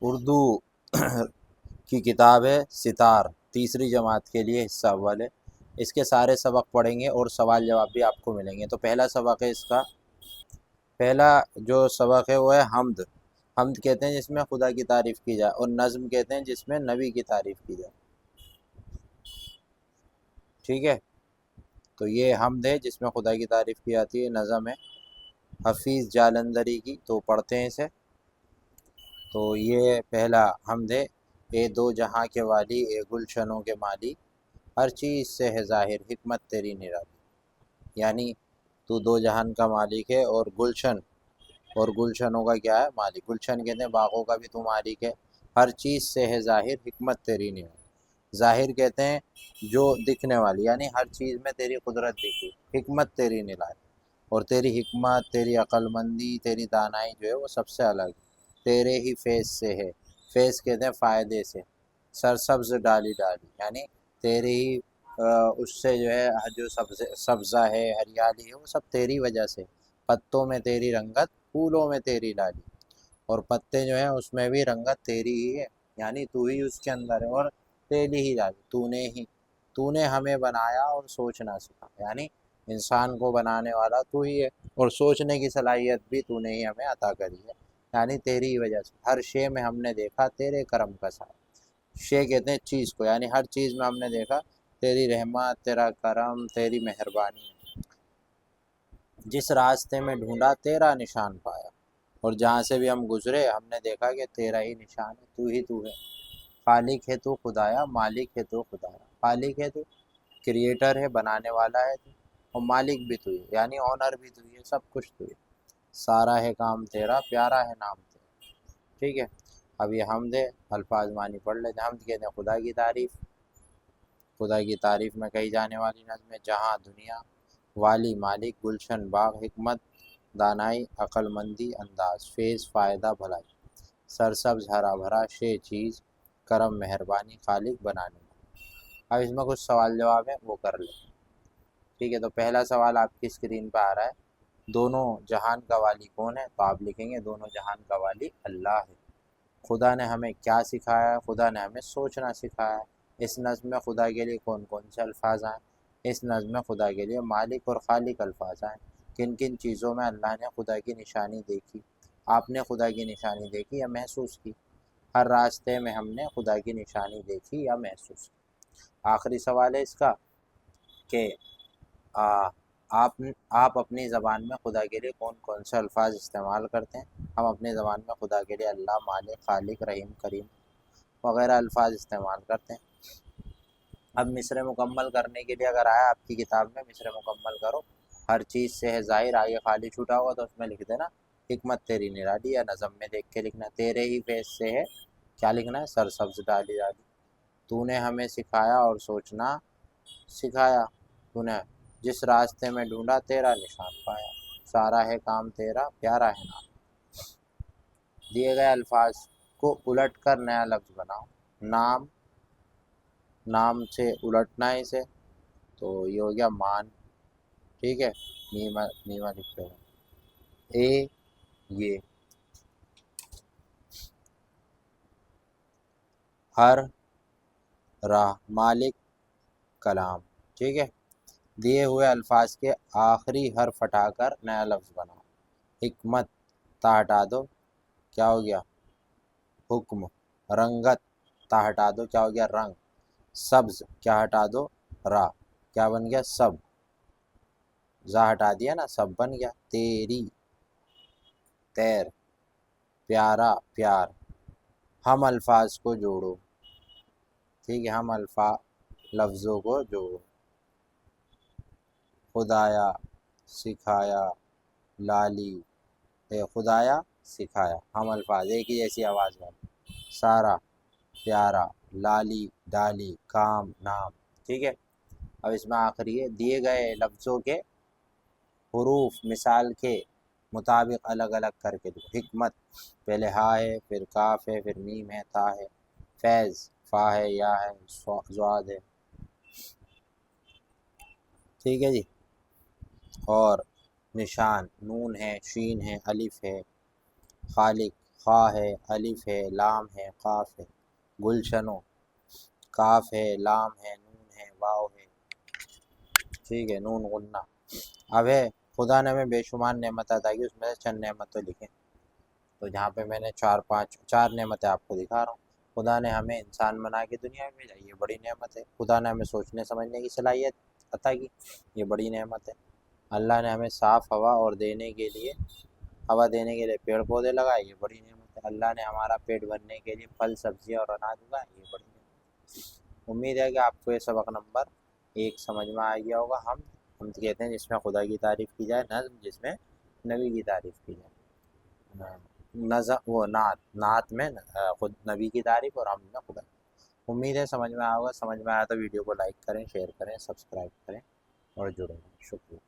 اردو کی کتاب ہے ستار، تیسری جماعت کے لیے حصہ اول ہے۔ اس کے سارے سبق پڑھیں گے اور سوال جواب بھی آپ کو ملیں گے۔ تو پہلا سبق ہے اس کا، پہلا جو سبق ہے وہ ہے حمد۔ حمد کہتے ہیں جس میں خدا کی تعریف کی جائے، اور نظم کہتے ہیں جس میں نبی کی تعریف کی جائے، ٹھیک ہے۔ تو یہ حمد ہے جس میں خدا کی تعریف کی جاتی ہے، نظم ہے حفیظ جالندری کی، تو پڑھتے ہیں اسے۔ تو یہ پہلا حمد ہے، اے دو جہاں کے والی، اے گلشنوں کے مالی، ہر چیز سے ہے ظاہر حکمت تیری نرالی۔ یعنی تو دو جہان کا مالک ہے، اور گلشنوں کا کیا ہے؟ مالک۔ گلشن کہتے ہیں باغوں کا بھی تو مالک ہے۔ ہر چیز سے ہے ظاہر حکمت تیری نرالی۔ ظاہر کہتے ہیں جو دکھنے والی، یعنی ہر چیز میں تیری قدرت دکھی، حکمت تیری نرالی، اور تیری حکمت، تیری عقل مندی، تیری دانائی جو ہے وہ سب سے الگ ہے۔ تیرے ہی فیض سے ہے، فیض کہتے ہیں فائدے سے، سرسبز ڈالی ڈالی، یعنی تیری ہی اس سے جو ہے جو سبزہ ہے، ہریالی ہے، وہ سب تیری وجہ سے۔ پتوں میں تیری رنگت، پھولوں میں تیری ڈالی، اور پتے جو ہیں اس میں بھی رنگت تیری ہی ہے، یعنی تو ہی اس کے اندر ہے، اور تیری ہی ڈالی، تو نے ہمیں بنایا اور سوچنا سکھا، یعنی انسان کو بنانے والا تو ہی ہے، اور سوچنے کی صلاحیت بھی تو نے ہی ہمیں عطا کری ہے، یعنی تیری ہی وجہ سے۔ ہر شے میں ہم نے دیکھا تیرے کرم کا سایہ۔ شے کہتے ہیں چیز کو، یعنی ہر چیز میں ہم نے دیکھا تیری رحمت، تیرا کرم، تیری مہربانی۔ جس راستے میں ڈھونڈا تیرا نشان پایا، اور جہاں سے بھی ہم گزرے ہم نے دیکھا کہ تیرا ہی نشان ہے، تو ہی تو ہے۔ خالق ہے تو خدایا، مالک ہے تو خدایا۔ خالق ہے تو کریٹر ہے، بنانے والا ہے تو، اور مالک بھی تو ہی، یعنی آنر بھی تو ہی ہے، سب کچھ تو ہی۔ سارا ہے کام تیرا، پیارا ہے نام تیرا، ٹھیک ہے۔ اب یہ حمد ہے، الفاظ معنی پڑھ لیتے ہیں۔ حمد کہتے ہیں خدا کی تعریف، خدا کی تعریف میں کہی جانے والی نظم ہے۔ جہاں دنیا، والی مالک، گلشن باغ، حکمت دانائی، عقل مندی انداز، فیض فائدہ بھلائی، سرسبز ہرا بھرا، شے چیز، کرم مہربانی، خالق بنانے والا۔ اب اس میں کچھ سوال جواب ہے وہ کر لیں، ٹھیک ہے۔ تو پہلا سوال آپ کی اسکرین پہ آ رہا ہے، دونوں جہان کا والی کون ہے؟ تو آپ لکھیں گے دونوں جہان کا والی اللہ ہے۔ خدا نے ہمیں کیا سکھایا؟ خدا نے ہمیں سوچنا سکھایا۔ اس نظم میں خدا کے لیے کون کون سے الفاظ آئیں؟ اس نظم میں خدا کے لیے مالک اور خالق الفاظ آئیں۔ کن کن چیزوں میں اللہ نے خدا کی نشانی دیکھی؟ آپ نے خدا کی نشانی دیکھی یا محسوس کی؟ ہر راستے میں ہم نے خدا کی نشانی دیکھی یا محسوس کی۔ آخری سوال ہے اس کا کہ آپ اپنی زبان میں خدا کے لیے کون کون سے الفاظ استعمال کرتے ہیں؟ ہم اپنی زبان میں خدا کے لیے اللہ، مالک، خالق، رحیم، کریم وغیرہ الفاظ استعمال کرتے ہیں۔ اب مصرع مکمل کرنے کے لیے اگر آیا آپ کی کتاب میں مصرع مکمل کرو، ہر چیز سے ہے ظاہر، آگے خالی چھوٹا ہوگا تو اس میں لکھ دینا حکمت تیری نرالی، یا نظم میں دیکھ کے لکھنا تیرے ہی فیض سے ہے، کیا لکھنا ہے؟ سرسبز ڈالی ڈالی۔ تو نے ہمیں سکھایا اور سوچنا سکھایا، تو نے جس راستے میں ڈھونڈا تیرا نشان پایا، سارا ہے کام تیرا، پیارا ہے نام۔ دیے گئے الفاظ کو الٹ کر نیا لفظ بناؤ۔ نام سے الٹنا ہے اسے، تو یہ ہو گیا مان، ٹھیک ہے، نیما لکھتے ہیں۔ یہ ہر راہ، مالک، کلام، ٹھیک ہے۔ دیے ہوئے الفاظ کے آخری حرف ہٹا کر نیا لفظ بناؤ۔ حکمت، تا ہٹا دو، کیا ہو گیا؟ حکم۔ رنگت، تا ہٹا دو، کیا ہو گیا؟ رنگ۔ سبز، کیا ہٹا دو؟ را، کیا بن گیا؟ سب۔ زا ہٹا دیا نا، سب بن گیا۔ تیری، تیر۔ پیارا، پیار۔ ہم الفاظ کو جوڑو، ٹھیک ہے، ہم لفظوں کو جوڑو۔ خدایا، سکھایا، لالی، خدایا، سکھایا، ہم الفاظ ایک ہی جیسی آواز میں۔ سارا، پیارا، لالی، ڈالی، کام، نام، ٹھیک ہے۔ اب اس میں آخری ہے، دیے گئے لفظوں کے حروف مثال کے مطابق الگ الگ کر کے دو۔ حکمت، پہلے ہا ہے، پھر کاف ہے، پھر میم ہے، تا ہے۔ فیض، فا ہے، یا ہے، ضاد ہے، ٹھیک ہے جی۔ اور نشان، نون ہے، شین ہے، الف ہے۔ خالق، خا ہے، الف ہے، لام ہے، قاف ہے، گلشنوں، کاف ہے، لام ہے، نون ہے، واو ہے، ٹھیک ہے، نون غنہ۔ اب ہے خدا نے ہمیں بے شمار نعمت عطا کی، اس میں سے چند نعمت تو لکھیں۔ تو جہاں پہ میں نے چار نعمتیں آپ کو دکھا رہا ہوں۔ خدا نے ہمیں انسان بنا کے دنیا میں بھیجا، یہ بڑی نعمت ہے۔ خدا نے ہمیں سوچنے سمجھنے کی صلاحیت عطا کی، یہ بڑی نعمت ہے۔ اللہ نے ہمیں صاف ہوا اور ہوا دینے کے لیے پیڑ پودے لگائے، یہ بڑی نعمت ہے۔ اللہ نے ہمارا پیٹ بھرنے کے لیے پھل سبزیاں اور اناج اگائے، یہ بڑی نعمت ہے۔ امید ہے کہ آپ کو یہ سبق نمبر 1 سمجھ میں آ گیا ہوگا۔ ہم کہتے ہیں جس میں خدا کی تعریف کی جائے، نظم جس میں نبی کی تعریف کی جائے، نعت میں خود نبی کی تعریف اور ہم میں خدا۔ امید ہے سمجھ میں آیا ہوگا۔ سمجھ میں آیا تو ویڈیو کو لائک کریں، شیئر کریں، سبسکرائب کریں اور جڑیں۔ شکریہ۔